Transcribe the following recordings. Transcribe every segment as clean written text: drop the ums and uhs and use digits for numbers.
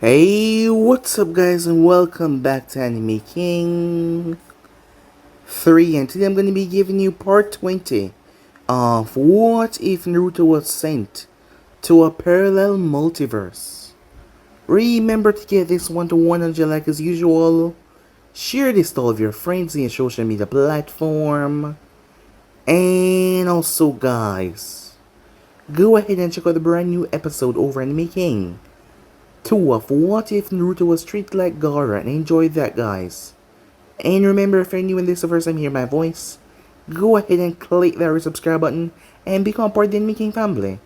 Hey, what's up guys and welcome back to Anime King 3, and today I'm going to be giving you part 20 of What If Naruto Was Sent to a Parallel Multiverse. Remember to get this one to 100 like as usual, share this to all of your friends in your social media platform, and also guys, go ahead and check out the brand new episode over Anime King 2 of What If Naruto Was Treated Like Gaara, and enjoy that guys. And remember, if you're new and this is the first time you hear my voice, go ahead and click that red subscribe button and become part of the Anime King family.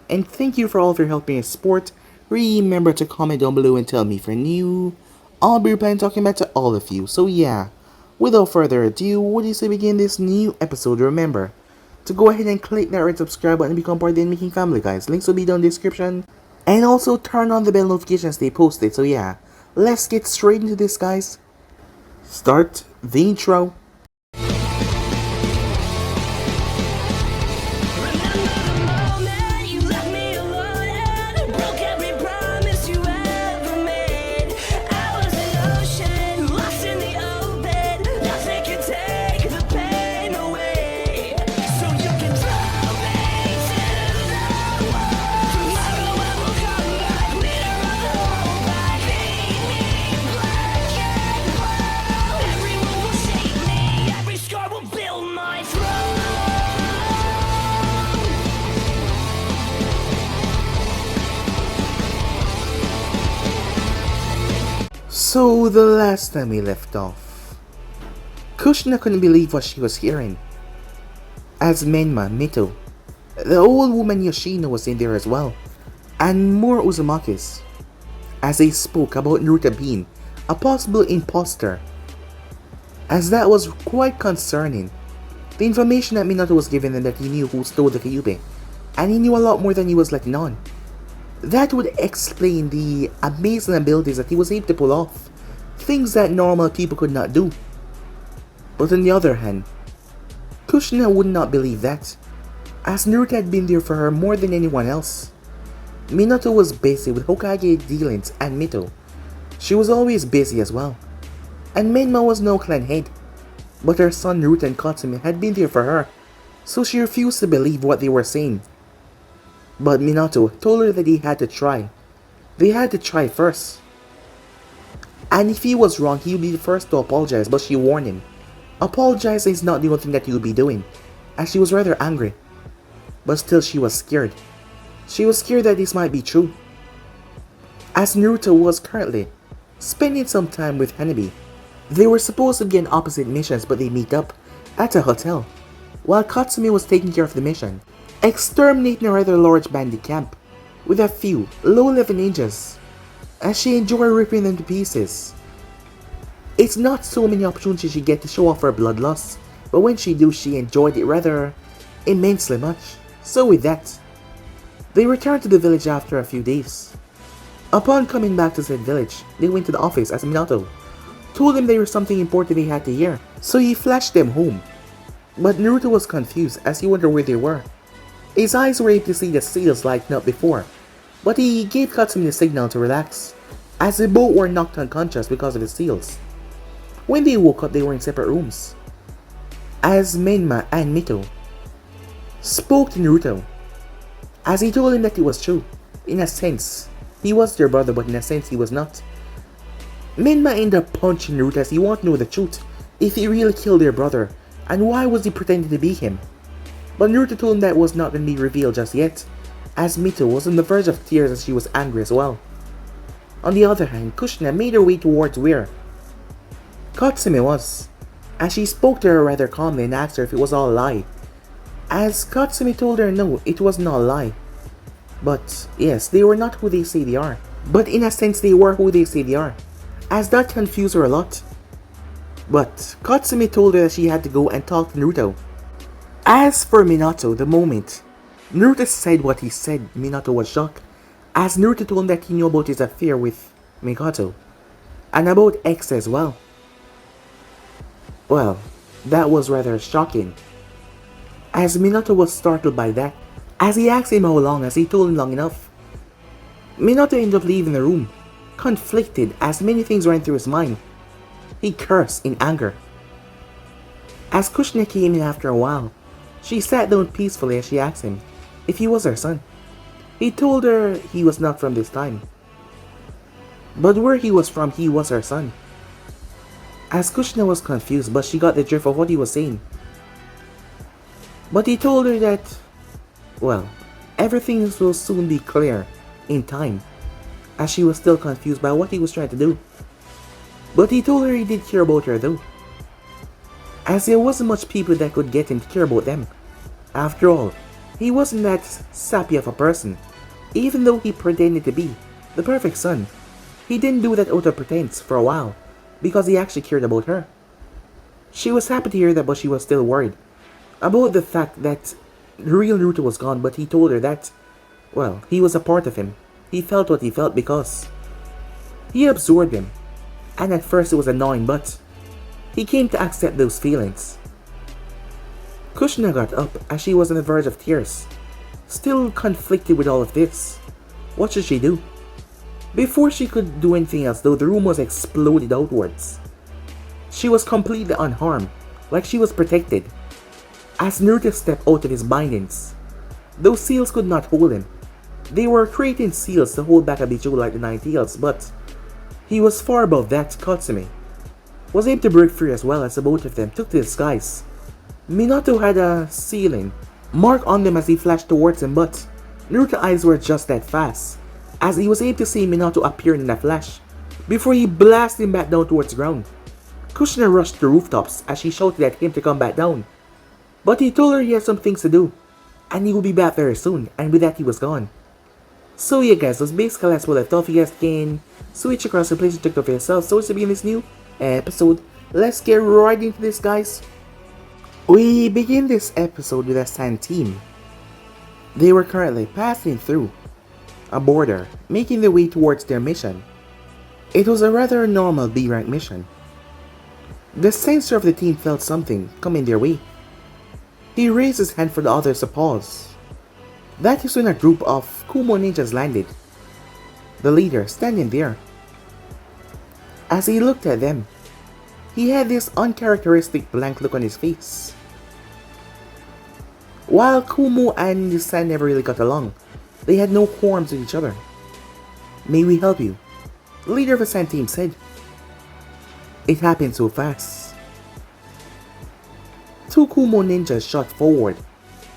And thank you for all of your help and support. Remember to comment down below and tell me if you're new. I'll be replying talking back to all of you. So yeah, without further ado, what do you say we begin this new episode? Remember to go ahead and click that red subscribe button and become part of the Anime King family guys. Links will be down in the description. And also turn on the bell notifications they posted. So yeah, let's get straight into this guys. Start the intro. So the last time we left off, Kushina couldn't believe what she was hearing, as Menma, Mito, the old woman Yoshino was in there as well, and more Uzumakis, as they spoke about Naruto being a possible imposter, as that was quite concerning. The information that Minato was giving them that he knew who stole the Kyuubi, and he knew a lot more than he was letting on. That would explain the amazing abilities that he was able to pull off, things that normal people could not do. But on the other hand, Kushina would not believe that, as Naruto had been there for her more than anyone else. Minato was busy with Hokage dealings and Mito. She was always busy as well. And Menma was no clan head, but her son Naruto and Katsumi had been there for her, so she refused to believe what they were saying. But Minato told her that he had to try. They had to try first. And if he was wrong, he would be the first to apologize, but she warned him. Apologizing is not the only thing that he would be doing, as she was rather angry. But still she was scared. She was scared that this might be true, as Naruto was currently spending some time with Hanabi. They were supposed to be on opposite missions, but they meet up at a hotel, while Katsumi was taking care of the mission, exterminating a rather large bandit camp with a few low-level ninjas, as she enjoyed ripping them to pieces. It's not so many opportunities she get to show off her bloodlust, but when she do, she enjoyed it rather immensely much. So with that, they returned to the village after a few days. Upon coming back to said village, they went to the office as Minato told them there was something important they had to hear, so he flashed them home. But Naruto was confused as he wondered where they were. His eyes were able to see the seals lighting up before, but he gave Katsumi the signal to relax, as they both were knocked unconscious because of the seals. When they woke up, they were in separate rooms, as Menma and Mito spoke to Naruto, as he told him that it was true. In a sense, he was their brother, but in a sense he was not. Menma ended up punching Naruto as he wanted to know the truth, if he really killed their brother, and why was he pretending to be him. But Naruto told him that was not going to be revealed just yet, as Mito was on the verge of tears as she was angry as well. On the other hand, Kushina made her way towards where Katsumi was, as she spoke to her rather calmly and asked her if it was all a lie, as Katsumi told her no, it was not a lie. But yes, they were not who they say they are, but in a sense they were who they say they are, as that confused her a lot. But Katsumi told her that she had to go and talk to Naruto. As for Minato, the moment Naruto said what he said, Minato was shocked, as Naruto told him that he knew about his affair with Nagato, and about X as well. Well, that was rather shocking, as Minato was startled by that, as he asked him how long, as he told him long enough. Minato ended up leaving the room, conflicted as many things ran through his mind. He cursed in anger. As Kushina came in after a while, she sat down peacefully as she asked him if he was her son. He told her he was not from this time, but where he was from, he was her son. As Kushina was confused, but she got the drift of what he was saying. But he told her that, well, everything will soon be clear in time, as she was still confused by what he was trying to do. But he told her he did care about her though, as there wasn't much people that could get him to care about them. After all, he wasn't that sappy of a person. Even though he pretended to be the perfect son, he didn't do that out of pretense for a while, because he actually cared about her. She was happy to hear that, but she was still worried about the fact that the real Naruto was gone. But he told her that, well, he was a part of him. He felt what he felt because he absorbed him. And at first it was annoying, but he came to accept those feelings. Kushina got up as she was on the verge of tears, still conflicted with all of this. What should she do? Before she could do anything else though, the room was exploded outwards. She was completely unharmed, like she was protected. As Naruto stepped out of his bindings, those seals could not hold him. They were creating seals to hold back a Bichou like the Nine Tails, but he was far above that. Katsumi was able to break free as well, as the both of them took to the skies. Minato had a ceiling mark on them as he flashed towards him, but Naruto's eyes were just that fast, as he was able to see Minato appear in a flash before he blasted him back down towards the ground. Kushina rushed to the rooftops as she shouted at him to come back down, but he told her he had some things to do and he would be back very soon, and with that he was gone. So yeah guys, that's basically that's what I thought. You guys can switch across the place and check out for yourself. So to begin this new episode, let's get right into this guys. We begin this episode with a Sand team. They were currently passing through a border, making their way towards their mission. It was a rather normal B-rank mission. The censor of the team felt something coming their way. He raised his hand for the others to pause. That is when a group of Kumo ninjas landed. The leader standing there. As he looked at them, he had this uncharacteristic blank look on his face. While Kumo and the San never really got along, they had no qualms with each other. "May we help you?" the leader of the San team said. It happened so fast. Two Kumo ninjas shot forward.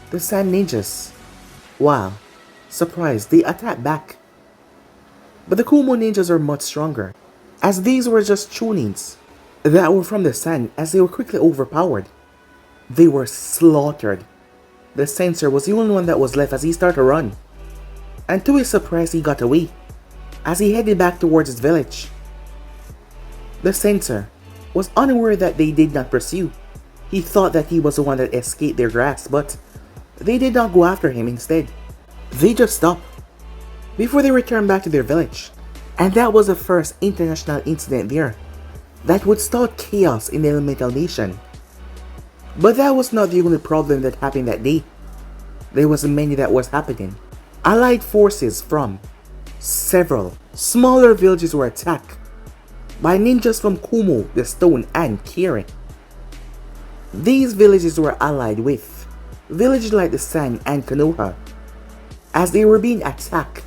The San ninjas, wow, surprised, they attacked back. But the Kumo ninjas are much stronger, as these were just chunins that were from the San, as they were quickly overpowered. They were slaughtered. The censor was the only one that was left as he started to run. And to his surprise, he got away as he headed back towards his village. The censor was unaware that they did not pursue. He thought that he was the one that escaped their grasp, but they did not go after him. Instead, they just stopped before they returned back to their village. And that was the first international incident there that would start chaos in the Elemental Nation. But that was not the only problem that happened that day. There was many that was happening. Allied forces from several smaller villages were attacked by ninjas from Kumo, the Stone, and Kirin. These villages were allied with villages like the San and Konoha. As they were being attacked,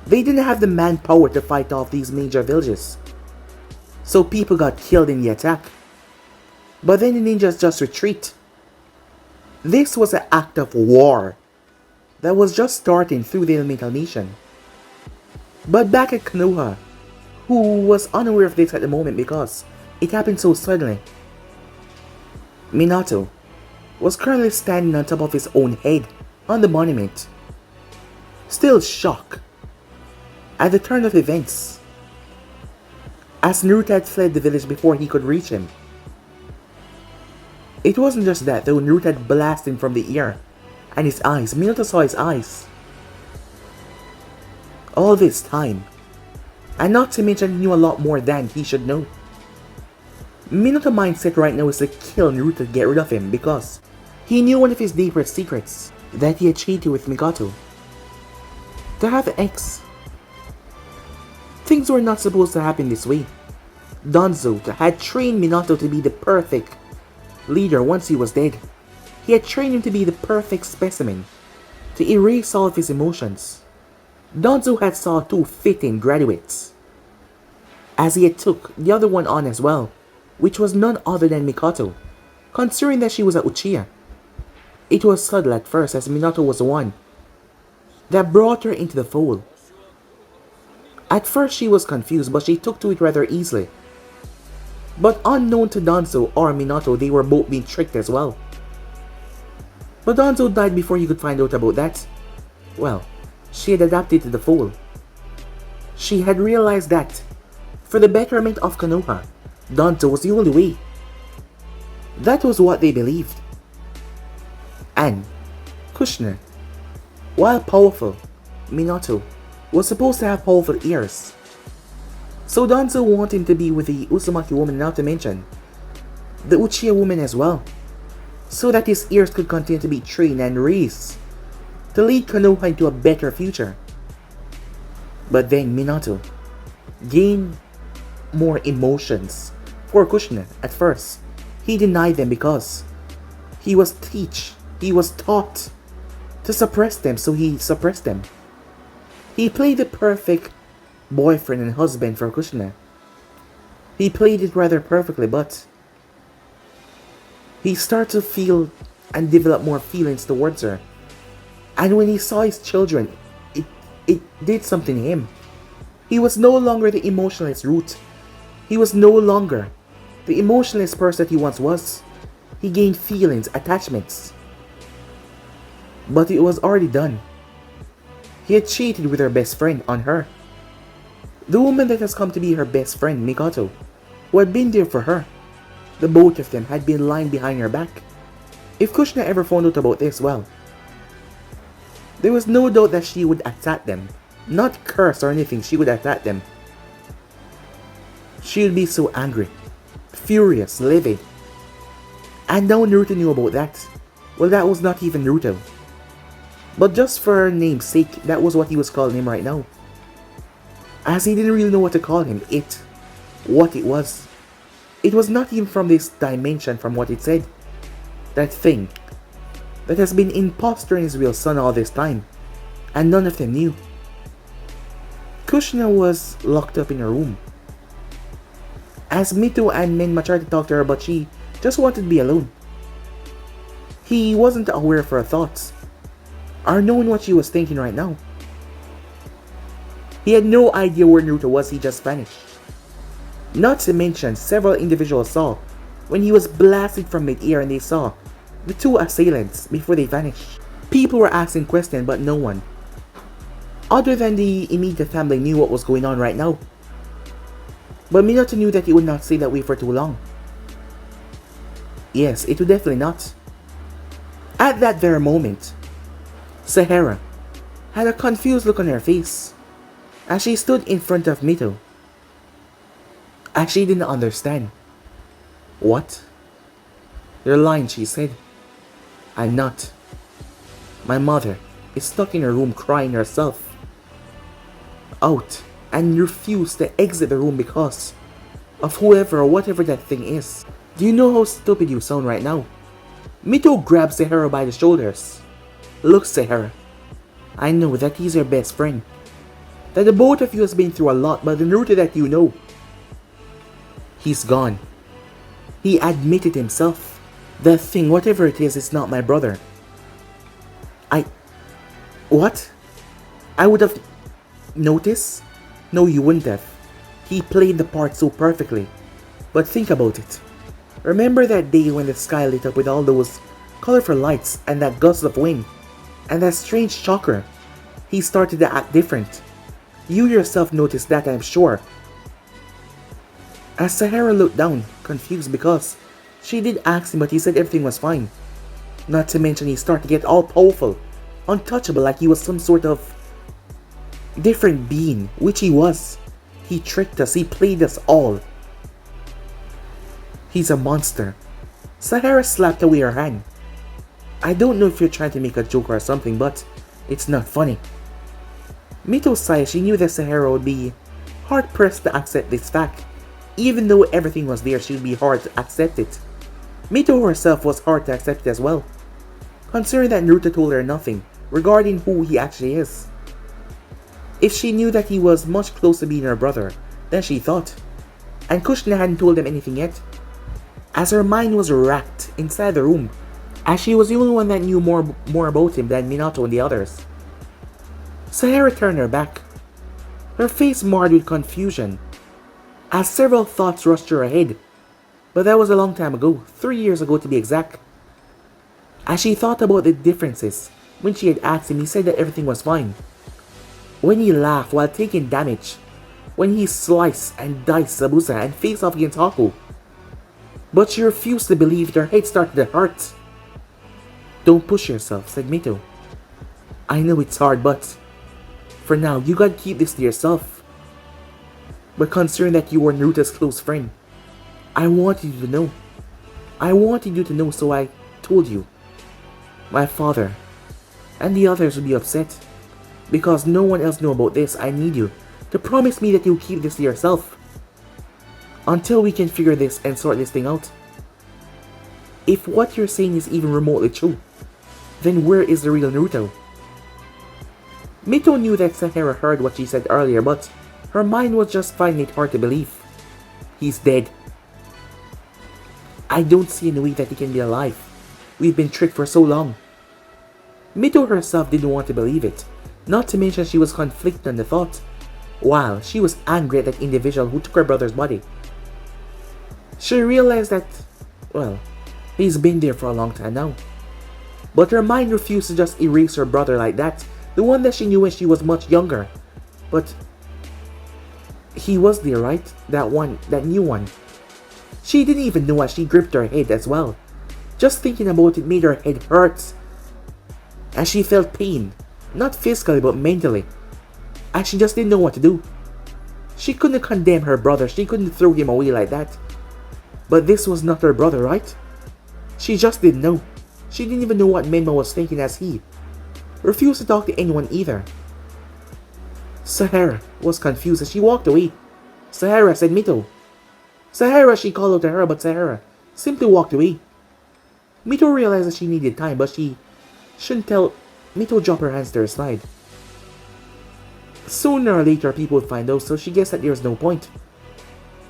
they didn't have the manpower to fight off these major villages, so people got killed in the attack. But then the ninjas just retreat. This was an act of war that was just starting through the Elemental Nation. But back at Konoha, who was unaware of this at the moment because it happened so suddenly, Minato was currently standing on top of his own head on the monument, still shocked at the turn of events, as Naruto had fled the village before he could reach him. It wasn't just that though, Naruto had blasted him from the ear and his eyes. Minato saw his eyes all this time, and not to mention he knew a lot more than he should know. Minato's mindset right now is to kill Naruto to get rid of him because he knew one of his deepest secrets that he had cheated with Nagato. To have an ex things were not supposed to happen this way. Danzo had trained Minato to be the perfect leader once he was dead. He had trained him to be the perfect specimen, to erase all of his emotions. Danzo had saw two fitting graduates, as he had took the other one on as well, which was none other than Mikoto, considering that she was a Uchiha. It was subtle at first, as Minato was the one that brought her into the fold. At first she was confused, but she took to it rather easily. But unknown to Danzo or Minato, they were both being tricked as well. But Danzo died before he could find out about that. Well, she had adapted to the fold. She had realized that, for the betterment of Konoha, Danzo was the only way. That was what they believed. And Kushner, while powerful, Minato was supposed to have powerful ears. So Danzo wanted him to be with the Uzumaki woman, not to mention the Uchiha woman as well, so that his ears could continue to be trained and raised to lead Konoha into a better future. But then Minato gained more emotions for Kushner. At first, he denied them because he was taught to suppress them, so he suppressed them. He played the perfect boyfriend and husband for Kushner. He played it rather perfectly, but he started to feel and develop more feelings towards her. And when he saw his children, it did something to him. He was no longer the emotionless root. He was no longer the emotionless person that he once was. He gained feelings, attachments. But it was already done. He had cheated with her best friend on her. The woman that has come to be her best friend, Nagato, who had been there for her. The both of them had been lying behind her back. If Kushner ever found out about this, well, there was no doubt that she would attack them. Not curse or anything, she would attack them. She would be so angry, furious, livid. And now Naruto knew about that. Well, that was not even Naruto. But just for her name's sake, that was what he was calling him right now. As he didn't really know what to call him, what it was. It was not even from this dimension, from what it said. That thing that has been imposter in his real son all this time, and none of them knew. Kushner was locked up in her room, as Mito and Menma tried to talk to her, but she just wanted to be alone. He wasn't aware of her thoughts, or knowing what she was thinking right now. He had no idea where Naruto was, he just vanished. Not to mention, several individuals saw when he was blasted from mid-air, and they saw the two assailants before they vanished. People were asking questions, but no one, other than the immediate family, knew what was going on right now. But Minato knew that he would not stay that way for too long. Yes, it would definitely not. At that very moment, Sahara had a confused look on her face as she stood in front of Mito, as she didn't understand. What? You're lying, she said. I'm not. My mother is stuck in her room crying herself out and refused to exit the room because of whoever or whatever that thing is. Do you know how stupid you sound right now? Mito grabs Sahara by the shoulders. Look, Sahara, I know that he's your best friend, that the both of you has been through a lot, but the Naruto that you know, he's gone. He admitted himself. That thing, whatever it is not my brother. What? I would have noticed? No, you wouldn't have. He played the part so perfectly. But think about it. Remember that day when the sky lit up with all those colorful lights and that gust of wind and that strange shocker? He started to act different. You yourself noticed that, I'm sure. As Sahara looked down, confused because she did ask him, but he said everything was fine. Not to mention he started to get all powerful, untouchable, like he was some sort of different being, which he was. He tricked us, he played us all. He's a monster. Sahara slapped away her hand. I don't know if you're trying to make a joke or something, but it's not funny. Mito sighed. She knew that Sahara would be hard-pressed to accept this fact. Even though everything was there, she would be hard to accept it. Mito herself was hard to accept as well, considering that Naruto told her nothing regarding who he actually is. If she knew that he was much closer to being her brother than she thought, and Kushina hadn't told them anything yet, as her mind was racked inside the room, as she was the only one that knew more about him than Minato and the others. Sahara turned her back, her face marred with confusion, as several thoughts rushed through her head, but that was a long time ago, 3 years ago to be exact. As she thought about the differences, when she had asked him, he said that everything was fine. When he laughed while taking damage, when he sliced and diced Zabuza and faced off against Haku. But she refused to believe it, her head started to hurt. "Don't push yourself," said Mito. "I know it's hard, but for now, you gotta keep this to yourself. But considering that you were Naruto's close friend, I wanted you to know. I wanted you to know, so I told you. My father and the others would be upset. Because no one else knew about this, I need you to promise me that you'll keep this to yourself. Until we can figure this and sort this thing out. If what you're saying is even remotely true, then where is the real Naruto?" Mito knew that Sahara heard what she said earlier, but her mind was just finding it hard to believe. "He's dead. I don't see any way that he can be alive. We've been tricked for so long." Mito herself didn't want to believe it, not to mention she was conflicted on the thought, while she was angry at that individual who took her brother's body. She realized that, well, he's been there for a long time now. But her mind refused to just erase her brother like that, the one that she knew when she was much younger. But he was there, right? That one, that new one. She didn't even know as she gripped her head as well. Just thinking about it made her head hurt. As she felt pain, not physically but mentally. And she just didn't know what to do. She couldn't condemn her brother, she couldn't throw him away like that. But this was not her brother, right? She just didn't know. She didn't even know what Menma was thinking as he refused to talk to anyone either. Sahara was confused as she walked away. "Sahara," said Mito. "Sahara," she called out to her, but Sahara simply walked away. Mito realized that she needed time, but she shouldn't tell. Mito dropped her hands to her side. Sooner or later people would find out, so she guessed that there was no point.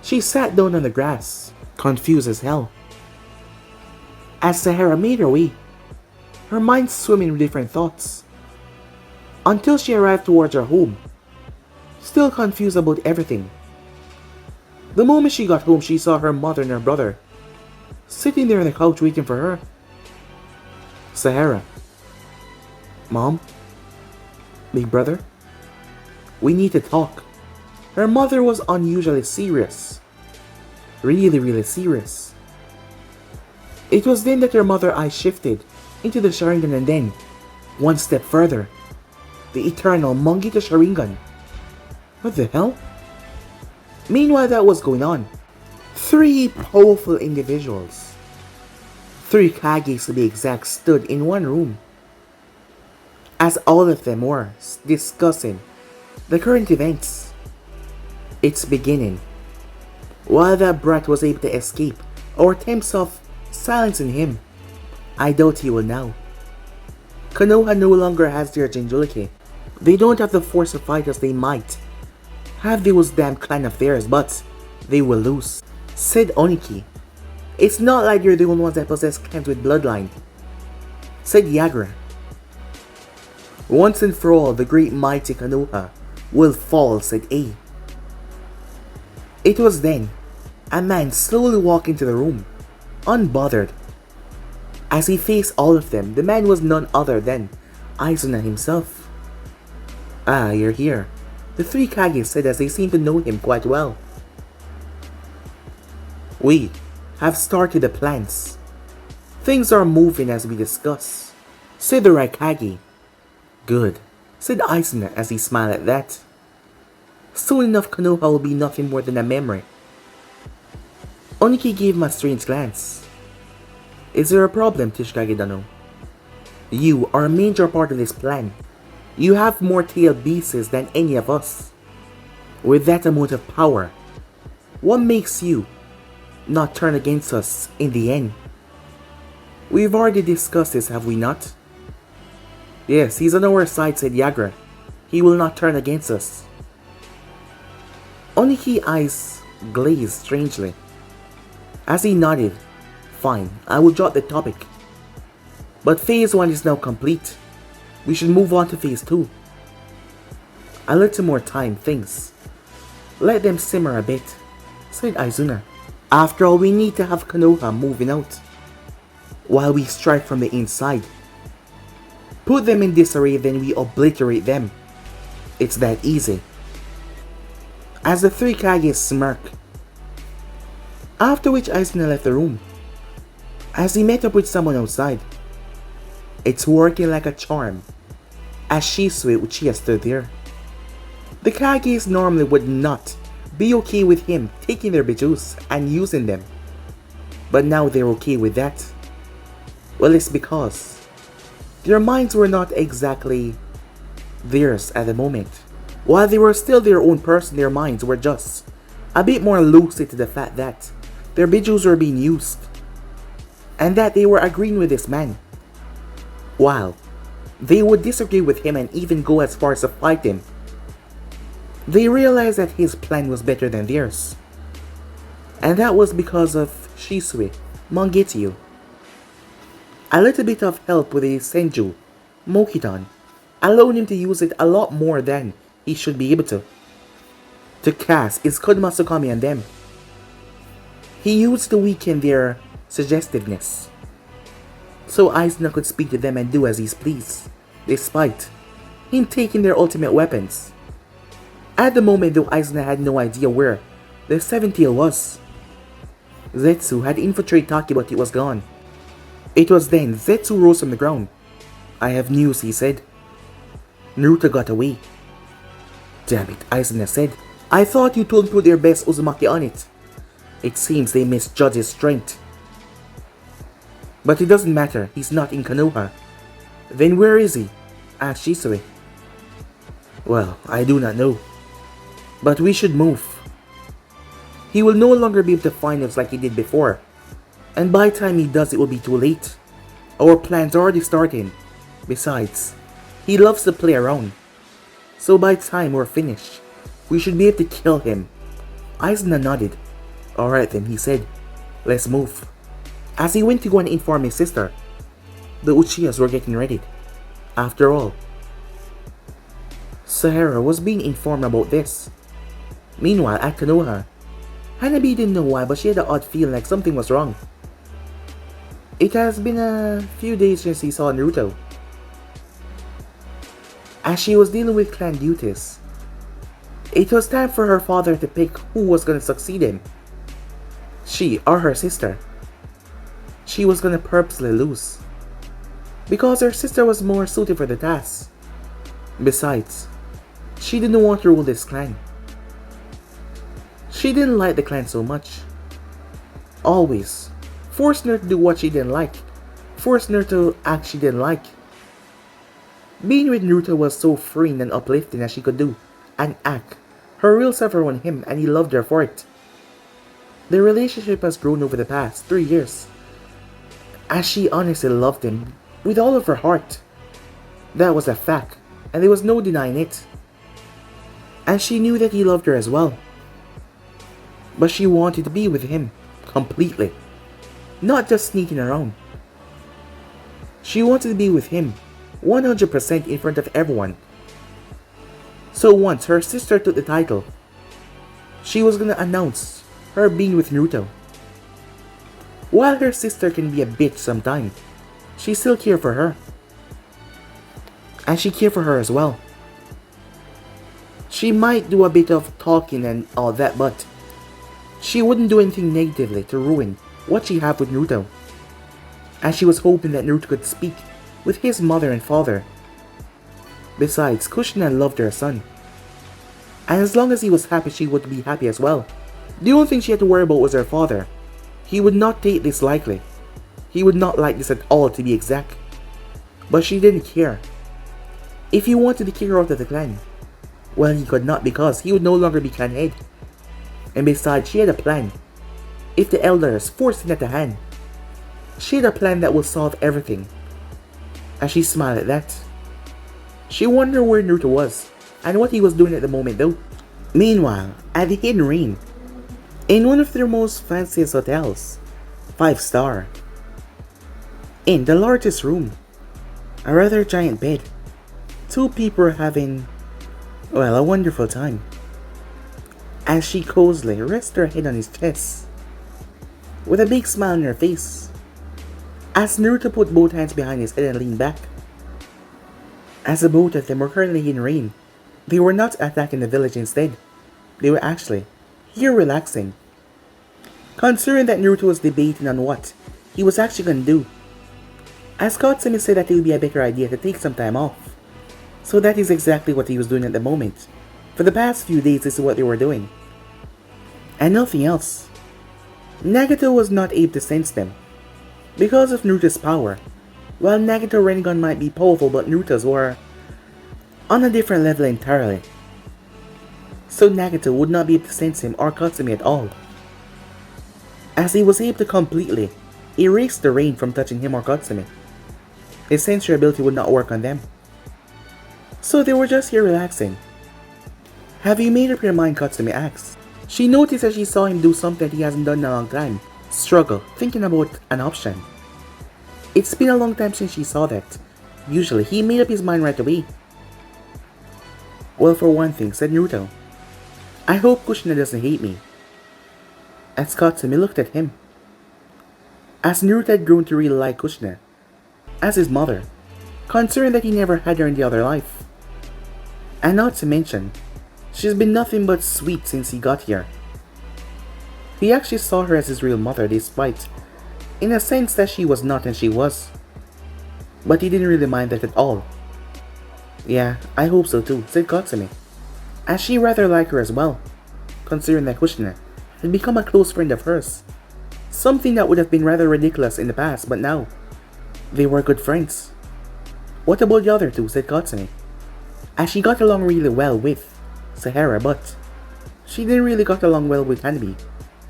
She sat down on the grass, confused as hell. As Sahara made her way, her mind swimming with different thoughts, until she arrived towards her home, still confused about everything. The moment she got home, she saw her mother and her brother sitting there on the couch waiting for her. "Sahara." "Mom? Big brother? We need to talk." Her mother was unusually serious. Really serious. It was then that her mother's eyes shifted into the Sharingan and then, one step further, the eternal Mangita Sharingan. What the hell? Meanwhile that was going on, 3 powerful individuals, 3 Kages to be exact, stood in one room. As all of them were discussing the current events. Its beginning. While that brat was able to escape or attempts of silencing him, I doubt he will now. Konoha no longer has their Jinchuriki. They don't have the force to fight as they might have those damn clan of theirs, but they will lose. Said Oniki. It's not like you're the only ones that possess clans with bloodline. Said Yagra. Once and for all, the great mighty Konoha will fall, said A. It was then a man slowly walked into the room, unbothered. As he faced all of them, the man was none other than Aizuna himself. "Ah, you're here," the 3 Kages said as they seemed to know him quite well. "We have started the plans. Things are moving as we discuss," said the Raikage. "Good," said Aizuna as he smiled at that. Soon enough Konoha will be nothing more than a memory. Oniki gave him a strange glance. "Is there a problem, Tishikage-dano? You are a major part of this plan. You have more tail beasts than any of us." With that amount of power, what makes you not turn against us in the end? We've already discussed this, have we not? Yes, he's on our side, said Yagra. He will not turn against us. Oniki's eyes glazed strangely. As he nodded, fine, I will drop the topic. But phase 1 is now complete. We should move on to phase 2. A little more time, thanks. Let them simmer a bit, said Aizuna. After all, we need to have Konoha moving out, while we strike from the inside. Put them in disarray, then we obliterate them. It's that easy. As the three Kages smirk. After which Aizuna left the room, as he met up with someone outside. It's working like a charm, as Shisui Uchiha stood there. The Kages normally would not be okay with him taking their bijus and using them, but now they're okay with that. Well, it's because their minds were not exactly theirs at the moment. While they were still their own person, their minds were just a bit more lucid to the fact that their bijus were being used, and that they were agreeing with this man. While they would disagree with him and even go as far as to fight him, they realized that his plan was better than theirs. And that was because of Shisui Mangetsu. A little bit of help with the Senju Mokidan allowed him to use it a lot more than he should be able to cast his Kodomasukami on them. He used to weaken their suggestiveness, so Aizuna could speak to them and do as he pleased, despite him taking their ultimate weapons. At the moment though, Aizuna had no idea where the 7th was. Zetsu had infiltrated Taki, but it was gone. It was then Zetsu rose from the ground. I have news, he said. Naruto got away. Damn it, Aizuna said. I thought you told me to put their best Uzumaki on it. It seems they misjudged his strength. But it doesn't matter, he's not in Konoha. Then where is he? Asked Shisui. Well, I do not know. But we should move. He will no longer be able to find us like he did before. And by the time he does, it will be too late. Our plans are already starting. Besides, he loves to play around. So by the time we're finished, we should be able to kill him. Aizuna nodded. Alright then, he said. Let's move. As he went to go and inform his sister, the Uchihas were getting ready. After all, Sahara was being informed about this. Meanwhile, at Konoha, Hanabi didn't know why, but she had an odd feeling like something was wrong. It has been a few days since he saw Naruto. As she was dealing with clan duties, it was time for her father to pick who was going to succeed him. She or her sister. She was going to purposely lose, because her sister was more suited for the task. Besides, she didn't want to rule this clan. She didn't like the clan so much. Always forcing her to do what she didn't like, forcing her to act she didn't like. Being with Naruto was so freeing and uplifting as she could do and act her real self around him, and he loved her for it. Their relationship has grown over the past 3 years, as she honestly loved him with all of her heart. That was a fact, and there was no denying it. And she knew that he loved her as well. But she wanted to be with him completely, not just sneaking around. She wanted to be with him 100% in front of everyone. So once her sister took the title, she was gonna announce her being with Naruto. While her sister can be a bitch sometimes, she still cared for her. And she cared for her as well. She might do a bit of talking and all that, but she wouldn't do anything negatively to ruin what she had with Naruto. And she was hoping that Naruto could speak with his mother and father. Besides, Kushina loved her son. And as long as he was happy, she would be happy as well. The only thing she had to worry about was her father. He would not take this lightly. He would not like this at all, to be exact. But she didn't care. If he wanted to kick her out of the clan, Well, he could not because he would no longer be clan head. And besides, she had a plan. If the elders forced it at the hand, she had a plan that will solve everything. As she smiled at that, she wondered where Naruto was and what he was doing at the moment though. Meanwhile, at the Hidden Rain, in one of their most fanciest hotels, 5-star, in the largest room, a rather giant bed, two people are having, well, a wonderful time. As she cozily rests her head on his chest, with a big smile on her face, as Naruto put both hands behind his head and leaned back. As the both of them were currently in rain, they were not attacking the village instead. They were actually here relaxing. Considering that Naruto was debating on what he was actually going to do, as Katsumi said that it would be a better idea to take some time off. So that is exactly what he was doing at the moment. For the past few days, this is what they were doing. And nothing else. Nagato was not able to sense them because of Naruto's power. While Nagato Rinnegan might be powerful, but Naruto's were on a different level entirely. So Nagato would not be able to sense him or Katsumi at all, as he was able to completely erase the rain from touching him or Katsumi. His sensory ability would not work on them. So they were just here relaxing. Have you made up your mind? Katsumi asked. She noticed as she saw him do something that he hasn't done in a long time. Struggle, thinking about an option. It's been a long time since she saw that. Usually, he made up his mind right away. Well, for one thing, said Naruto, I hope Kushina doesn't hate me. As Katsumi looked at him. As Naruto had grown to really like Kushina as his mother, considering that he never had her in the other life. And not to mention, she's been nothing but sweet since he got here. He actually saw her as his real mother despite, in a sense, that she was not and she was. But he didn't really mind that at all. Yeah, I hope so too, said Katsumi, as she rather liked her as well, considering that Kushina had become a close friend of hers. Something that would have been rather ridiculous in the past, but now, they were good friends. What about the other two, said Katsumi, as she got along really well with Sahara, but she didn't really got along well with Hanabi,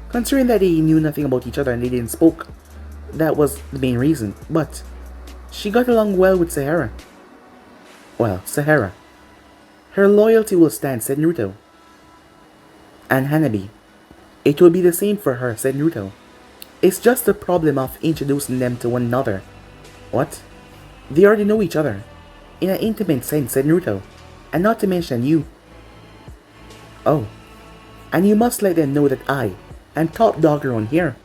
considering that they knew nothing about each other and they didn't spoke. That was the main reason, but she got along well with Sahara. Well, Sahara, her loyalty will stand, said Naruto. And Hanabi, it will be the same for her, said Naruto. It's just the problem of introducing them to one another. What? They already know each other, in an intimate sense, said Naruto, and not to mention you. Oh, and you must let them know that I am top dog around here.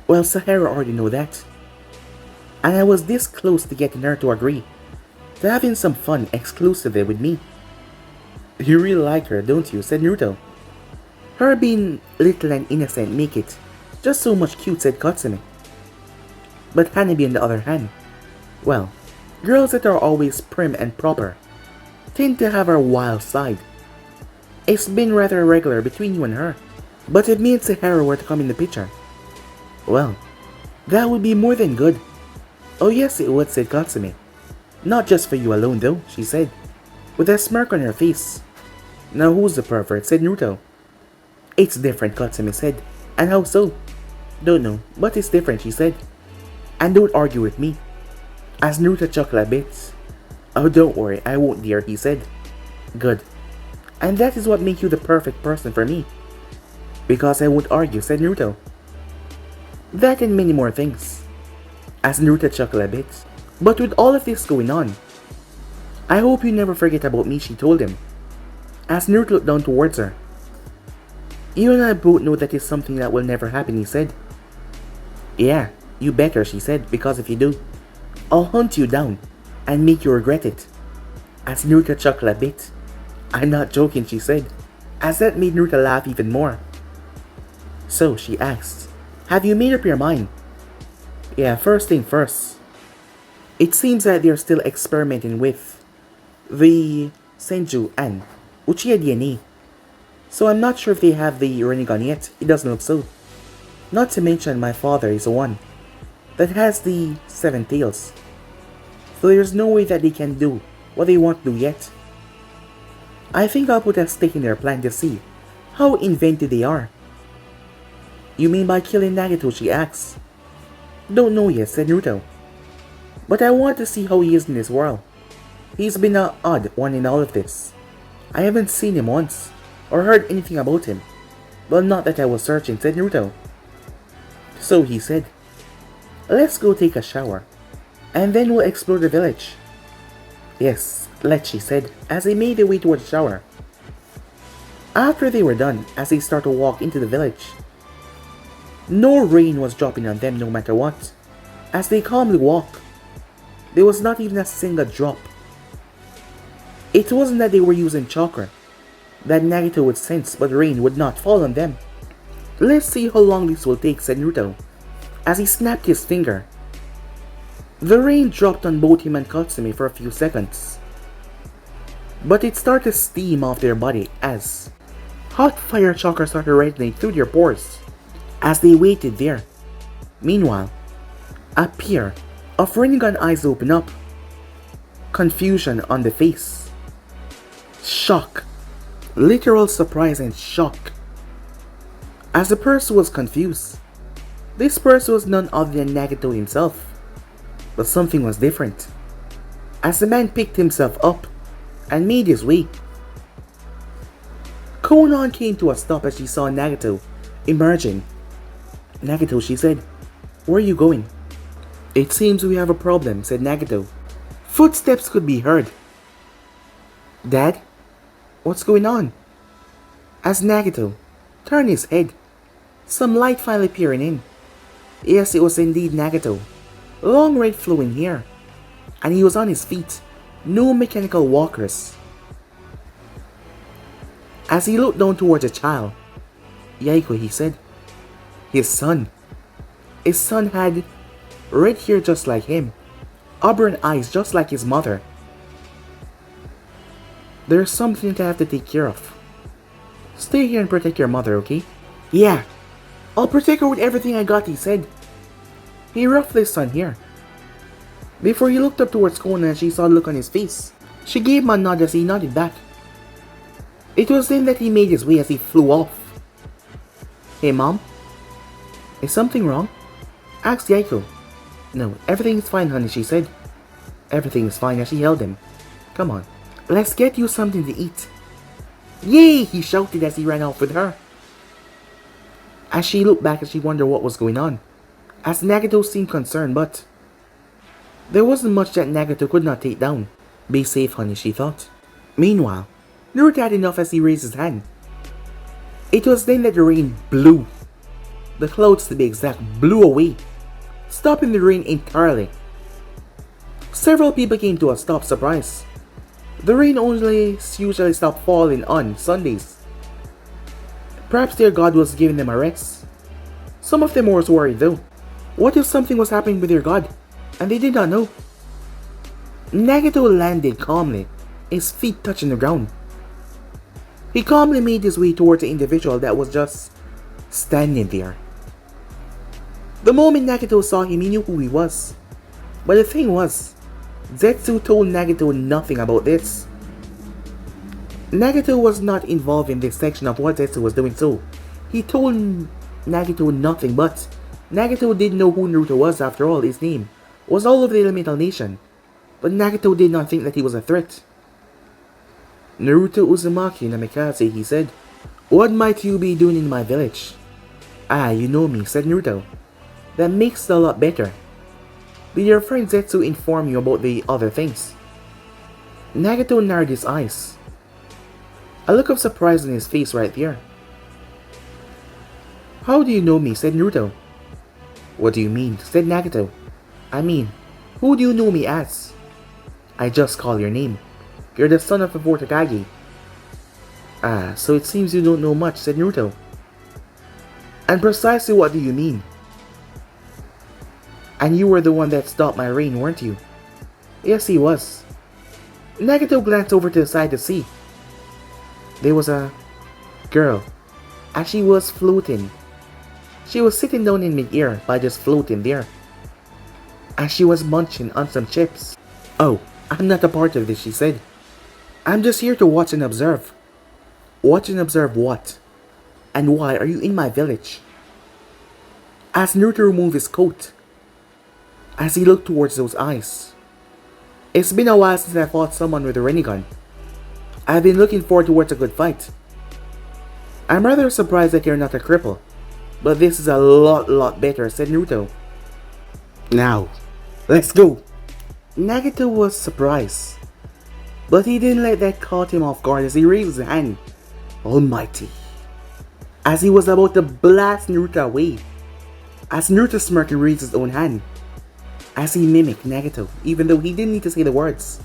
Well, Sahara already know that. And I was this close to getting her to agree to having some fun exclusively with me. You really like her, don't you, said Naruto. Her being little and innocent make it just so much cute, said Katsumi. But Hanabi on the other hand, well, girls that are always prim and proper tend to have her wild side. It's been rather regular between you and her. But if me and Sahara were to come in the picture, well, that would be more than good. Oh yes it would, said Katsumi. Not just for you alone though, she said, with a smirk on her face. Now who's the pervert, said Naruto. It's different, Katsumi said. And how so? Don't know, but it's different, she said. And don't argue with me. As Naruto chuckled a bit. Oh, don't worry, I won't dear, he said. Good. And that is what makes you the perfect person for me. Because I won't argue, said Naruto. That and many more things. As Naruto chuckled a bit. But with all of this going on, I hope you never forget about me, she told him. As Naruto looked down towards her. You and I both know that is something that will never happen, he said. Yeah, you better, she said, because if you do, I'll hunt you down and make you regret it. As Naruto chuckled a bit. I'm not joking, she said, as that made Naruto laugh even more. So, she asked, have you made up your mind? Yeah, first thing first. It seems that they're still experimenting with the Senju and Uchiha DNA. So I'm not sure if they have the Rinnegan yet. It doesn't look so. Not to mention my father is the one that has the 7 tails. So there's no way that they can do what they want to do yet. I think I'll put a stake in their plan to see how inventive they are. You mean by killing Nagato, she asks. Don't know yet, said Naruto. But I want to see how he is in this world. He's been an odd one in all of this. I haven't seen him once, or heard anything about him. Well, not that I was searching, said Naruto. So he said, let's go take a shower, and then we'll explore the village. Yes, let's, she said, as they made their way toward the shower. After they were done, as they started to walk into the village, no rain was dropping on them no matter what. As they calmly walked, there was not even a single drop. It wasn't that they were using chakra that Nagato would sense, but rain would not fall on them. Let's see how long this will take, said Naruto, as he snapped his finger. The rain dropped on both him and Katsumi for a few seconds, but it started to steam off their body as hot fire chakra started radiating through their pores. As they waited there, meanwhile, a pair of Rinnegan eyes opened up, confusion on the face, shock, literal surprise and shock. As the person was confused, this person was none other than Nagato himself. But something was different. As the man picked himself up and made his way, Konan came to a stop as she saw Nagato emerging. Nagato, she said, where are you going? It seems we have a problem, said Nagato. Footsteps could be heard. Dad? What's going on? As Nagato turned his head, some light finally peering in. Yes, it was indeed Nagato. Long red flowing hair, and he was on his feet, no mechanical walkers. As he looked down towards the child, Yaiko, he said, his son. His son had red hair just like him, auburn eyes just like his mother. There's something that I have to take care of. Stay here and protect your mother, okay? Yeah, I'll protect her with everything I got, he said. He ruffled his son here. Before he looked up towards Konan and she saw the look on his face, she gave him a nod as he nodded back. It was then that he made his way as he flew off. Hey mom? Is something wrong? Asked Yaiko. No, everything is fine, honey, she said. Everything is fine as she held him. Come on, let's get you something to eat. Yay! He shouted as he ran off with her. As she looked back, she wondered what was going on, as Nagato seemed concerned, but there wasn't much that Nagato could not take down. Be safe, honey, she thought. Meanwhile, Naruto had enough as he raised his hand. It was then that the rain blew. The clouds, to be exact, blew away, stopping the rain entirely. Several people came to a stop, surprised. The rain only usually stopped falling on Sundays. Perhaps their god was giving them a rest. Some of them were worried though. What if something was happening with their god, and they did not know? Nagato landed calmly, his feet touching the ground. He calmly made his way towards the individual that was just standing there. The moment Nagato saw him, he knew who he was. But the thing was, Zetsu told Nagato nothing about this. Nagato was not involved in this section of what Zetsu was doing, so he told Nagato nothing, but Nagato didn't know who Naruto was. After all, his name was all over the Elemental Nation, but Nagato did not think that he was a threat. Naruto Uzumaki Namikaze, he said. What might you be doing in my village? Ah, you know me, said Naruto. That makes it a lot better. Did your friend Zetsu inform you about the other things? Nagato narrowed his eyes. A look of surprise on his face right there. How do you know me? Said Naruto. What do you mean? Said Nagato. I mean, who do you know me as? I just call your name. You're the son of a fourth Hokage. Ah, so it seems you don't know much, said Naruto. And precisely what do you mean? And you were the one that stopped my rain, weren't you? Yes, he was. Nagato glanced over to the side to see. There was a girl, and she was floating. She was sitting down in mid-air by just floating there. And she was munching on some chips. Oh, I'm not a part of this, she said. I'm just here to watch and observe. Watch and observe what? And why are you in my village? Asked Naruto to remove his coat as he looked towards those eyes. It's been a while since I fought someone with a Rinnegan. I've been looking forward towards a good fight. I'm rather surprised that you're not a cripple, but this is a lot better, said Naruto. Now, let's go. Nagato was surprised, but he didn't let that caught him off guard as he raised his hand. Almighty. As he was about to blast Naruto away, as Naruto smirked and raised his own hand, as he mimicked Nagato, even though he didn't need to say the words.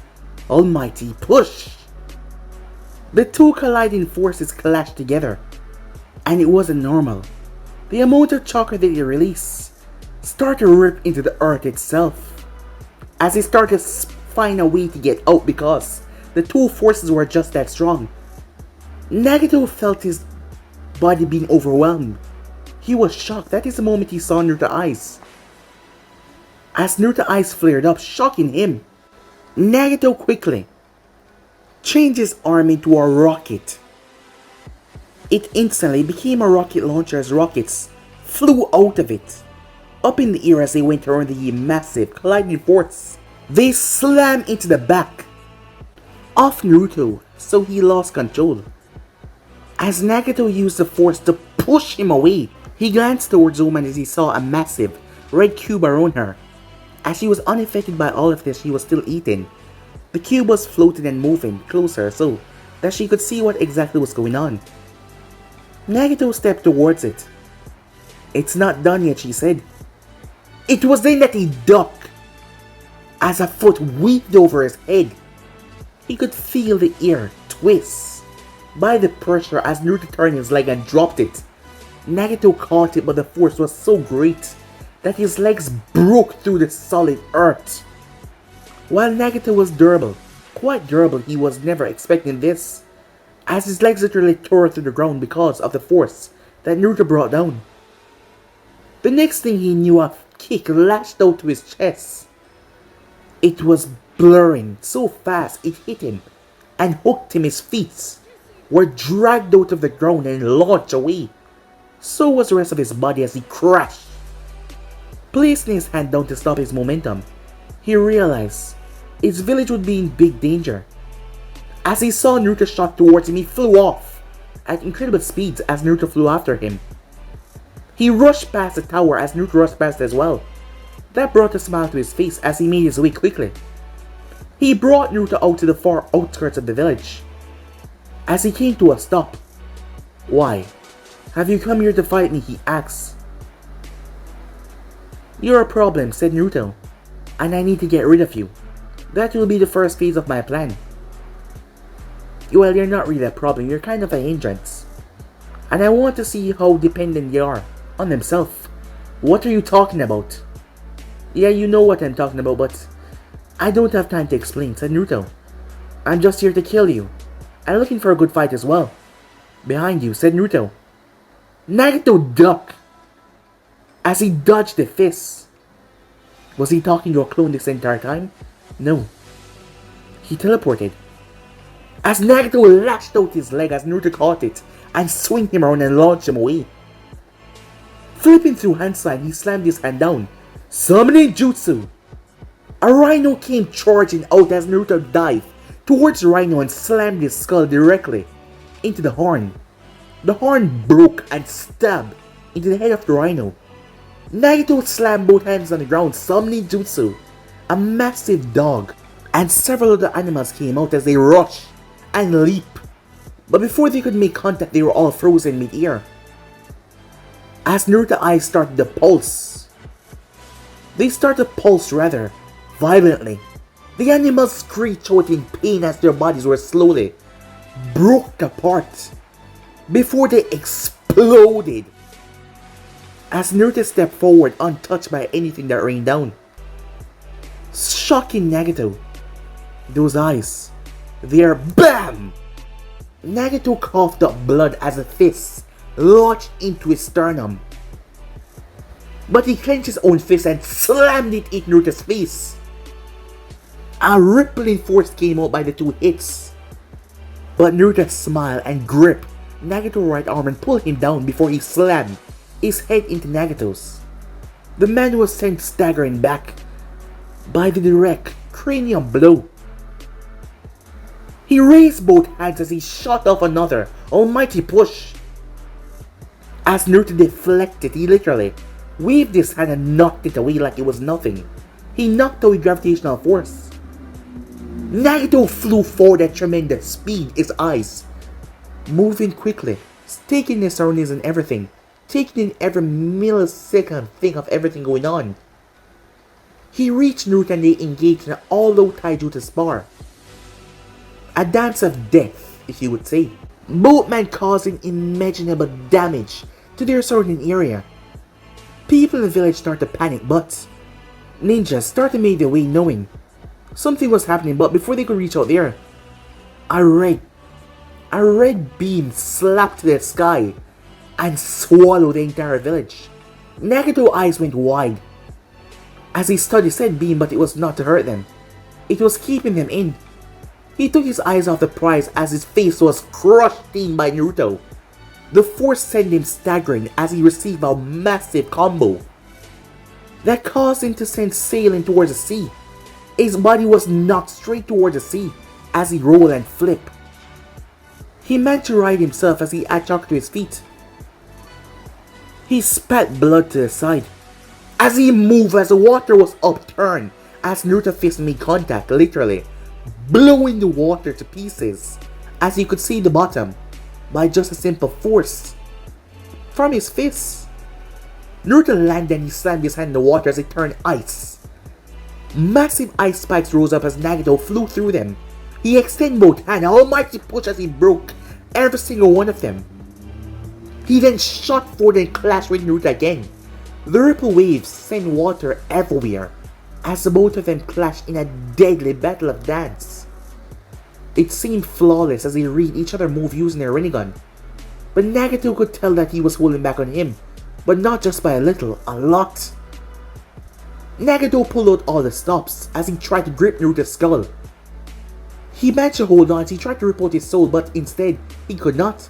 Almighty, push! The two colliding forces clashed together, and it wasn't normal. The amount of chakra that they released started to rip into the earth itself, as he started to find a way to get out because the two forces were just that strong. Nagato felt his body being overwhelmed. He was shocked. That is the moment he saw Naruto's eyes. As Naruto's eyes flared up, shocking him, Nagato quickly changed his arm into a rocket. It instantly became a rocket launcher as rockets flew out of it, up in the air as they went around the massive colliding force. They slammed into the back of Naruto, so he lost control. As Nagato used the force to push him away, he glanced towards Zoman as he saw a massive red cube around her. As she was unaffected by all of this, she was still eating. The cube was floating and moving closer so that she could see what exactly was going on. Nagato stepped towards it. It's not done yet, she said. It was then that he ducked as a foot whipped over his head. He could feel the air twist by the pressure as Naruto turned his leg and dropped it. Nagato caught it, but the force was so great that his legs broke through the solid earth. While Nagato was durable, quite durable, he was never expecting this, as his legs literally tore through the ground because of the force that Naruto brought down. The next thing he knew, a kick lashed out to his chest. It was blurring so fast it hit him and hooked him. His feet were dragged out of the ground and launched away. So was the rest of his body as he crashed. Placing his hand down to stop his momentum, he realized his village would be in big danger. As he saw Naruto shot towards him, he flew off at incredible speeds as Naruto flew after him. He rushed past the tower as Naruto rushed past as well. That brought a smile to his face as he made his way quickly. He brought Naruto out to the far outskirts of the village. As he came to a stop. Why? Have you come here to fight me? He asked. You're a problem, said Naruto, and I need to get rid of you. That will be the first phase of my plan. Well, you're not really a problem, you're kind of a hindrance. And I want to see how dependent you are on themselves. What are you talking about? Yeah, you know what I'm talking about, but I don't have time to explain, said Naruto. I'm just here to kill you. I'm looking for a good fight as well. Behind you, said Naruto. Nagato ducked as he dodged the fist. Was he talking to a clone this entire time? No. He teleported. As Nagato lashed out his leg as Naruto caught it and swung him around and launched him away. Flipping through hand slide, he slammed his hand down, summoning Jutsu. A rhino came charging out as Naruto dived towards the rhino and slammed his skull directly into the horn. The horn broke and stabbed into the head of the rhino. Nagato slammed both hands on the ground, summoning Jutsu. A massive dog and several other animals came out as they rushed and leaped. But before they could make contact, they were all frozen mid-air. As Naruto's eyes started to pulse. They started to pulse rather violently. The animals screeched out in pain as their bodies were slowly broke apart before they exploded. As Naruto stepped forward, untouched by anything that rained down. Shocking Nagato. Those eyes. There, BAM! Nagato coughed up blood as a fist launched into his sternum. But he clenched his own fist and slammed it in Naruto's face. A rippling force came out by the two hits. But Naruto smiled and gripped Nagato's right arm and pulled him down before he slammed his head into Nagato's. The man was sent staggering back by the direct cranium blow. He raised both hands as he shot off another almighty push. As Naruto deflected, he literally waved his hand and knocked it away like it was nothing. He knocked away gravitational force. Nagato flew forward at tremendous speed, his eyes moving quickly, taking his surroundings and everything, taking in every millisecond thing of everything going on. He reached Naruto and they engaged in an all-out taijutsu spar. A dance of death, if you would say. Both men causing unimaginable damage to their surrounding area. People in the village start to panic, but ninjas start to make their way knowing something was happening, but before they could reach out there, a red beam slapped to the sky and swallowed the entire village. Nagato's eyes went wide as he studied said beam, but it was not to hurt them. It was keeping them in. He took his eyes off the prize as his face was crushed in by Naruto. The force sent him staggering as he received a massive combo that caused him to send sailing towards the sea. His body was knocked straight towards the sea as he rolled and flipped. He managed to right himself as he had shocked to his feet. He spat blood to the side as he moved as the water was upturned as Naruto's fist made contact, literally blowing the water to pieces as he could see the bottom by just a simple force from his fist. Naruto landed and he slammed his hand in the water as it turned ice. Massive ice spikes rose up as Nagato flew through them. He extended both hands, an almighty push as he broke every single one of them. He then shot forward and clashed with Naruto again. The ripple waves sent water everywhere as the both of them clashed in a deadly battle of dance. It seemed flawless as they read each other move using their Rinnegan. But Nagato could tell that he was holding back on him, but not just by a little, a lot. Nagato pulled out all the stops as he tried to grip Naruto's skull. He managed to hold on as he tried to rip out his soul, but instead, he could not.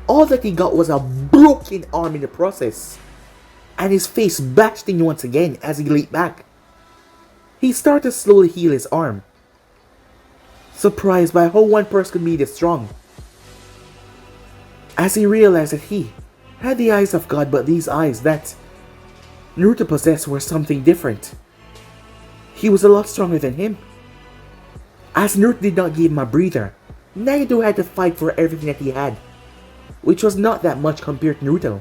All that he got was a broken arm in the process, and his face bashed in once again as he leaped back. He started to slowly heal his arm, surprised by how one person could be this strong. As he realized that he had the eyes of God, but these eyes that Naruto possessed were something different. He was a lot stronger than him. As Naruto did not give him a breather, Nagato had to fight for everything that he had, which was not that much compared to Naruto.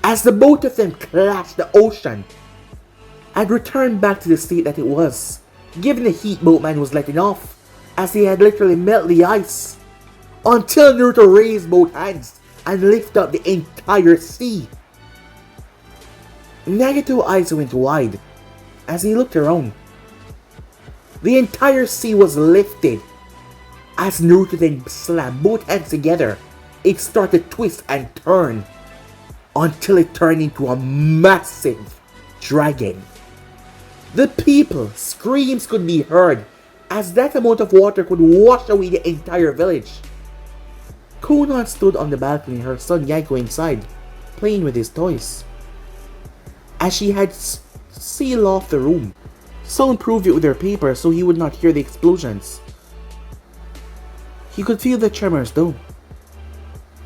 As the both of them clashed, the ocean had returned back to the state that it was, given the heat Boatman was letting off, as he had literally melted the ice, until Naruto raised both hands and lifted up the entire sea. Nagato's eyes went wide as he looked around. The entire sea was lifted. As Naruto then slammed both hands together, it started to twist and turn until it turned into a massive dragon. The people's screams could be heard as that amount of water could wash away the entire village. Konan stood on the balcony and her son Yaiko inside, playing with his toys. As she had sealed off the room, soundproofed it with her paper so he would not hear the explosions. He could feel the tremors though.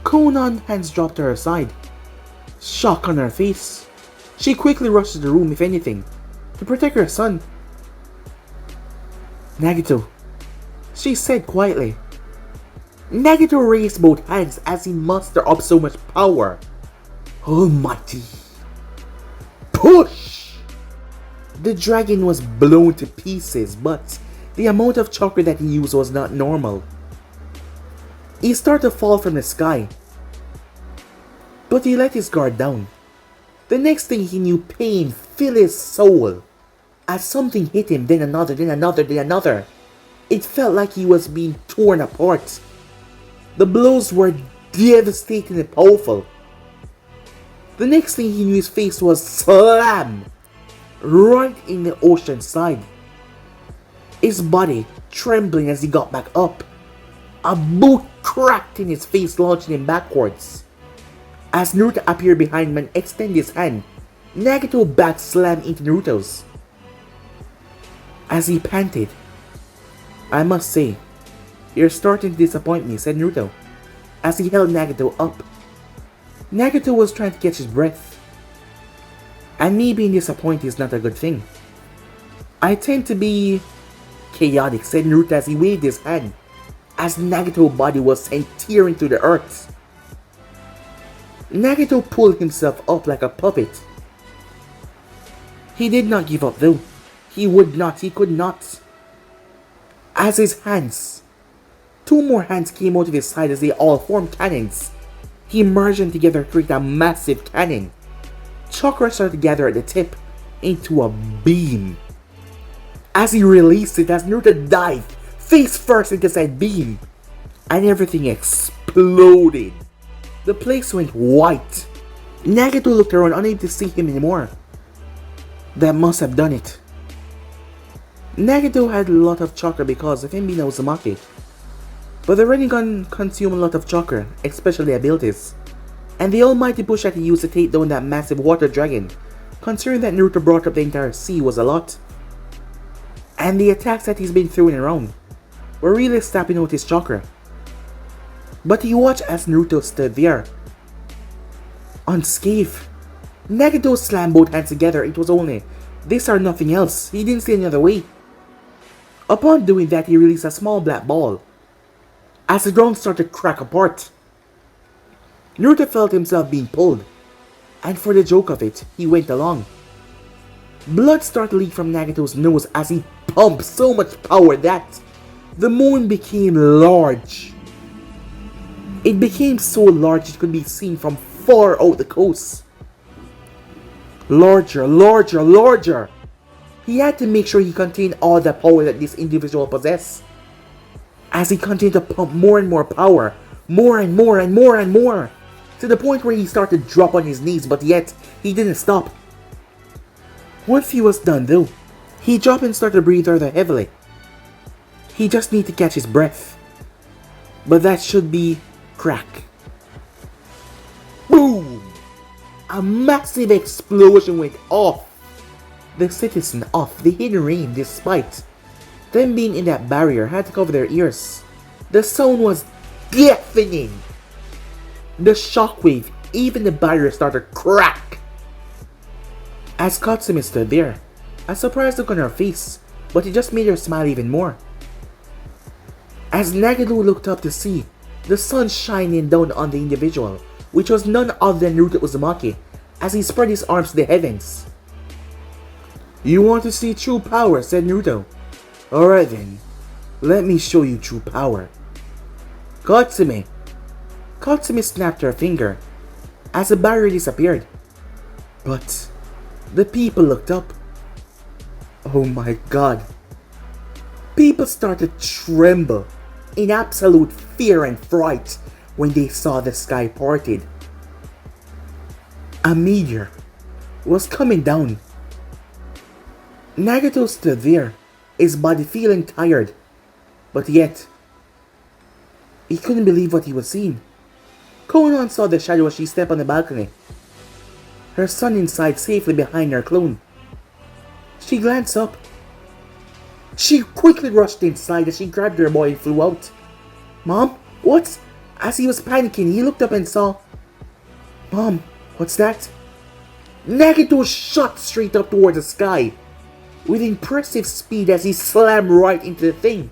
Konan's hands dropped to her side, shock on her face. She quickly rushed to the room, if anything, to protect her son. Nagato, she said quietly. Nagato raised both hands as he mustered up so much power. Almighty. Push! The dragon was blown to pieces, but the amount of chakra that he used was not normal. He started to fall from the sky, but he let his guard down. The next thing he knew, pain filled his soul as something hit him, then another, then another, then another. It felt like he was being torn apart. The blows were devastating and powerful. The next thing he knew, his face was slammed right in the ocean side, his body trembling as he got back up. A boot cracked in his face, launching him backwards. As Naruto appeared behind him and extended his hand, Nagato back slammed into Naruto's. As he panted, "I must say, you're starting to disappoint me," said Naruto, as he held Nagato up. Nagato was trying to catch his breath. "And me being disappointed is not a good thing. I tend to be chaotic," said Naruto as he waved his hand, as Nagato's body was sent tearing through the earth. Nagato pulled himself up like a puppet. He did not give up though. He would not, he could not. As his hands, two more hands came out of his side as they all formed cannons. He merged them together to create a massive cannon. Chakra started to gather at the tip into a beam. As he released it, as Naruto dived face first into said beam, and everything exploded. The place went white. Nagato looked around, unable to see him anymore. That must have done it. Nagato had a lot of chakra because of him being a Uzumaki. But the Rinnegan consumed a lot of chakra, especially abilities. And the almighty push that he used to take down that massive water dragon, considering that Naruto brought up the entire sea, was a lot. And the attacks that he's been throwing around were really stamping out his chakra. But he watched as Naruto stood there, unscathed. Nagato slammed both hands together. It was only this or nothing else. He didn't see any other way. Upon doing that, he released a small black ball. As the ground started to crack apart, Naruto felt himself being pulled, and for the joke of it, he went along. Blood started to leak from Nagato's nose as he pumped so much power that the moon became large. It became so large it could be seen from far out the coast. Larger, larger, larger. He had to make sure he contained all the power that this individual possessed. As he continued to pump more and more power, more and more and more and more, to the point where he started to drop on his knees, but yet he didn't stop. Once he was done though, he dropped and started to breathe rather heavily. He just needed to catch his breath. But that should be crack. Boom! A massive explosion went off. The citizen of the hidden rain, despite them being in that barrier, had to cover their ears. The sound was deafening. The shockwave, even the barrier started to crack. As Katsumi stood there, a surprised look on her face, but it just made her smile even more. As Nagato looked up to see the sun shining down on the individual, which was none other than Naruto Uzumaki, as he spread his arms to the heavens. "You want to see true power," said Naruto. "Alright then, let me show you true power." Katsumi. Katsumi snapped her finger as the barrier disappeared. But the people looked up. Oh my god. People started to tremble in absolute fear and fright when they saw the sky parted. A meteor was coming down. Nagato stood there, his body feeling tired, but yet he couldn't believe what he was seeing. Konan saw the shadow as she stepped on the balcony, her son inside safely behind her clone. She glanced up. She quickly rushed inside as she grabbed her boy and flew out. "Mom, what?" As he was panicking, he looked up and saw... "Mom, what's that?" Nagato shot straight up towards the sky with impressive speed as he slammed right into the thing.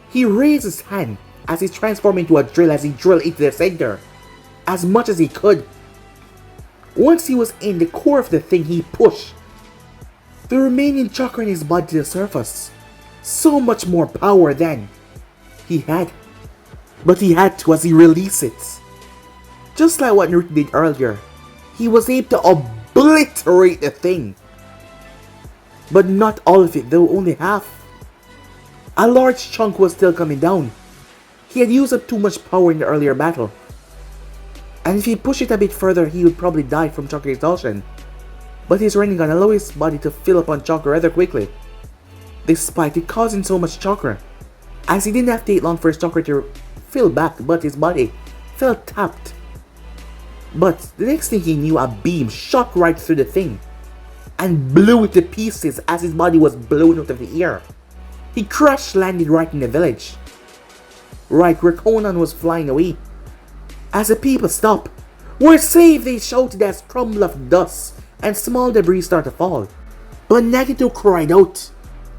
He raised his hand as he transformed into a drill as he drilled into the center as much as he could. Once he was in the core of the thing, he pushed the remaining chakra in his body to the surface. So much more power than he had. But he had to as he released it. Just like what Naruto did earlier, he was able to obliterate the thing. But not all of it though, only half. A large chunk was still coming down. He had used up too much power in the earlier battle. And if he pushed it a bit further, he would probably die from chakra exhaustion. But his Rinnegan allowed his body to fill up on chakra rather quickly, despite it causing so much chakra. as he didn't have to wait long for his chakra to fill back, but his body felt tapped. But the next thing he knew, a beam shot right through the thing and blew it to pieces as his body was blown out of the air. He crash landed right in the village, right where Conan was flying away. As the people stopped, "We're safe!" they shouted as crumble of dust and small debris started to fall. But Nagato cried out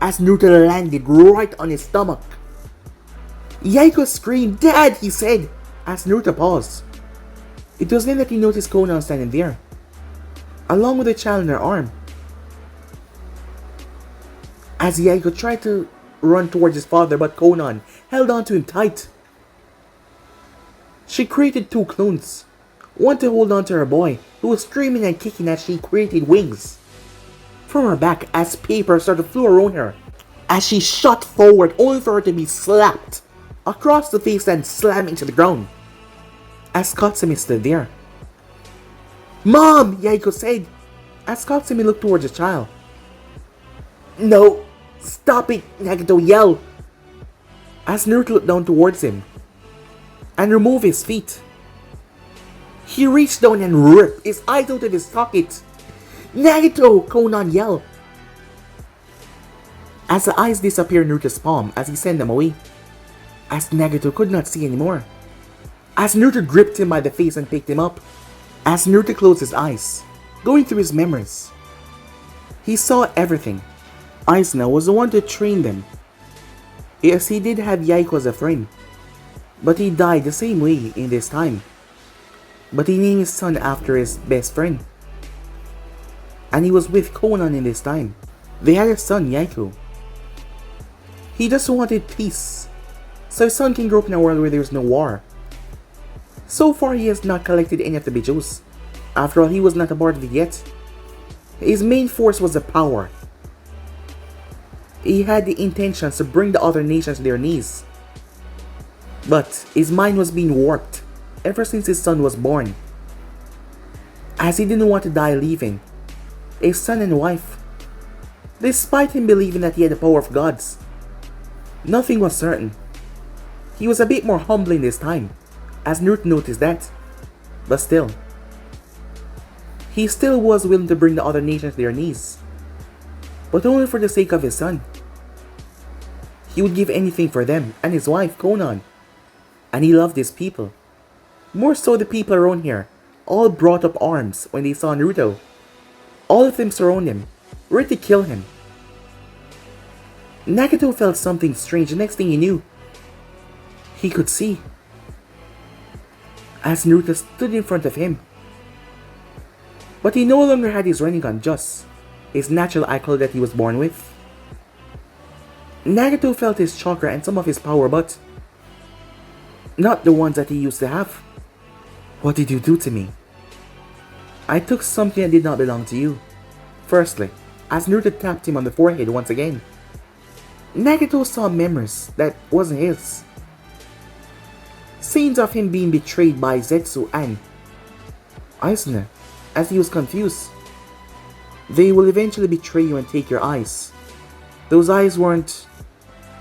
as Naruto landed right on his stomach. Yaiko screamed, "Dad!" he said as Naruto paused. It was then that he noticed Conan standing there, along with a child in her arm. As Yaiko tried to run towards his father, but Conan held on to him tight. She created two clones, one to hold on to her boy, who was screaming and kicking as she created wings from her back as paper started to flew around her, as she shot forward only for her to be slapped across the face and slamming to the ground. As Katsumi stood there. "Mom!" Yaiko said, as Katsumi looked towards the child. "No! Stop it!" Nagato yelled, as Naruto looked down towards him and removed his feet. He reached down and ripped his eyes out of his socket. "Nagato!" Conan yelled, as the eyes disappeared in Naruto's palm as he sent them away, as Nagato could not see anymore. As Naruto gripped him by the face and picked him up, as Naruto closed his eyes, going through his memories, he saw everything. Aisuna was the one to train them. Yes, he did have Yaiko as a friend, but he died the same way in this time. But he named his son after his best friend, and he was with Conan in this time. They had a son, Yaiko. He just wanted peace, so his son can grow up in a world where there's no war. So far, he has not collected any of the Bijous. After all, he was not a part of it yet. His main force was the power. He had the intentions to bring the other nations to their knees. But his mind was being warped ever since his son was born, as he didn't want to die leaving a son and wife. Despite him believing that he had the power of gods, nothing was certain. He was a bit more humbling this time, as Naruto noticed that. But still, he still was willing to bring the other nations to their knees, but only for the sake of his son. He would give anything for them and his wife, Conan. And he loved his people. More so the people around here, all brought up arms when they saw Naruto. All of them surround him, ready to kill him. Nagato felt something strange. The next thing he knew, he could see, as Naruto stood in front of him. But he no longer had his Rinnegan, just his natural eye color that he was born with. Nagato felt his chakra and some of his power, but not the ones that he used to have. "What did you do to me?" "I took something that did not belong to you." Firstly, as Naruto tapped him on the forehead once again, Nagato saw memories that wasn't his. Scenes of him being betrayed by Zetsu and Aisuna, as he was confused. They will eventually betray you and take your eyes. Those eyes weren't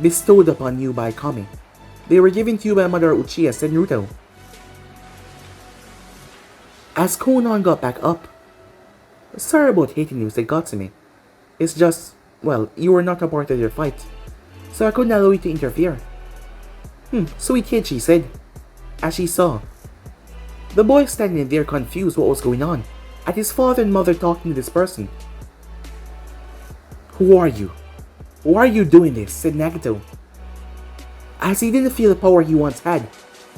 bestowed upon you by Kami. They were given to you by Mother Uchiha, said Naruto. As Conan got back up, "Sorry about hitting you," said Katsumi. "It's just, well, you were not a part of your fight, so I couldn't allow you to interfere." Sweet kid," she said, as she saw the boy standing there confused what was going on, at his father and mother talking to this person. "Who are you? Why are you doing this?" said Nagato, as he didn't feel the power he once had.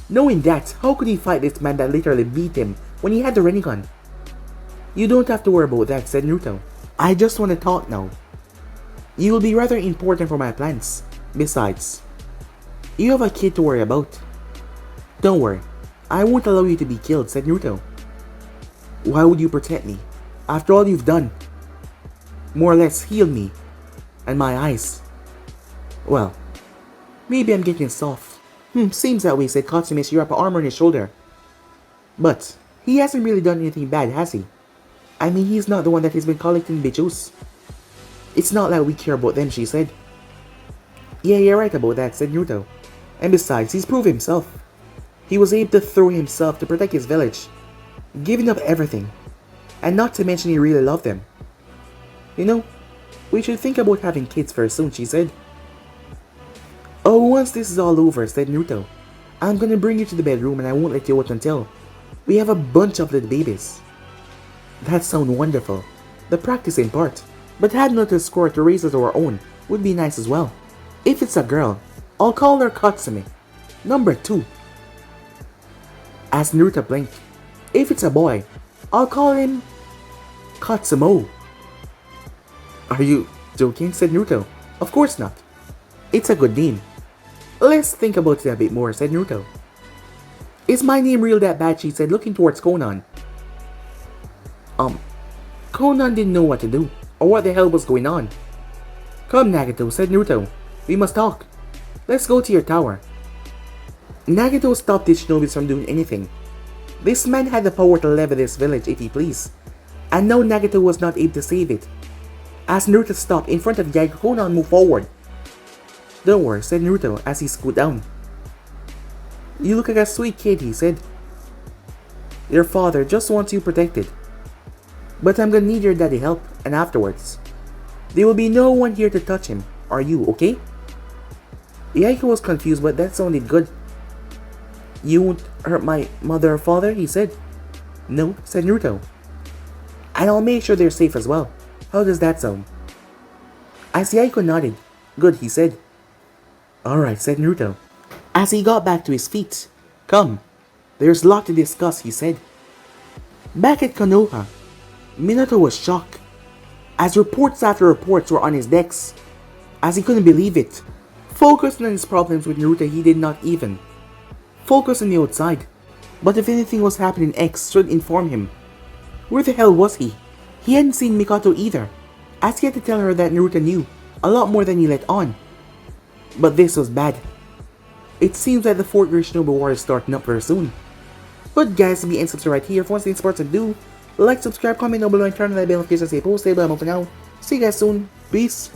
Knowing that, how could he fight this man that literally beat him when he had the Rinnegan? "You don't have to worry about that," said Naruto. "I just want to talk now. You will be rather important for my plans. Besides, you have a kid to worry about." "Don't worry, I won't allow you to be killed," said Naruto. "Why would you protect me? After all you've done, more or less heal me and my eyes." "Well, maybe I'm getting soft." Seems that way," said Katsumi as he wrapped armor on his shoulder. "But he hasn't really done anything bad, has he? I mean, he's not the one that has been collecting Bijous. It's not like we care about them," she said. Yeah, you're right about that, said Naruto. And besides, he's proved himself. He was able to throw himself to protect his village, giving up everything. And not to mention he really loved them. You know, we should think about having kids very soon, she said. Oh, once this is all over, said Naruto, I'm gonna bring you to the bedroom and I won't let you out until we have a bunch of little babies. That sounds wonderful. The practicing part. But having a little score to raise us our own would be nice as well. If it's a girl, I'll call her Katsumi. Number 2. As Naruto blinked. If it's a boy, I'll call him Katsumo. Are you joking? Said Naruto. Of course not. It's a good name. Let's think about it a bit more, said Naruto. Is my name real that bad? She said, looking towards Konan. Konan didn't know what to do, or what the hell was going on. Come, Nagato, said Naruto. We must talk. Let's go to your tower. Nagato stopped the shinobis from doing anything. This man had the power to level this village if he pleased, and now Nagato was not able to save it. As Naruto stopped in front of Yaiko, Konan moved forward. Don't worry, said Naruto as he scooted down. You look like a sweet kid, he said. Your father just wants you protected. But I'm gonna need your daddy help, and afterwards, there will be no one here to touch him. Are you okay? Yaiko was confused, but that sounded good. You won't hurt my mother or father, he said. No, said Naruto. And I'll make sure they're safe as well. How does that sound? As Yaiko nodded, good, he said. Alright, said Naruto. As he got back to his feet. Come, there's a lot to discuss, he said. Back at Konoha, Minato was shocked, as reports after reports were on his decks, as he couldn't believe it. Focusing on his problems with Naruto, he did not even focus on the outside. But if anything was happening, X should inform him. Where the hell was he? He hadn't seen Mikoto either, as he had to tell her that Naruto knew a lot more than he let on. But this was bad. It seems like the 4th Great Shinobi War is starting up very soon. But guys, be and subscribe right here for more sports to do. Like, subscribe, comment down below, and turn on that bell notification so you post. Stay for now. See you guys soon. Peace.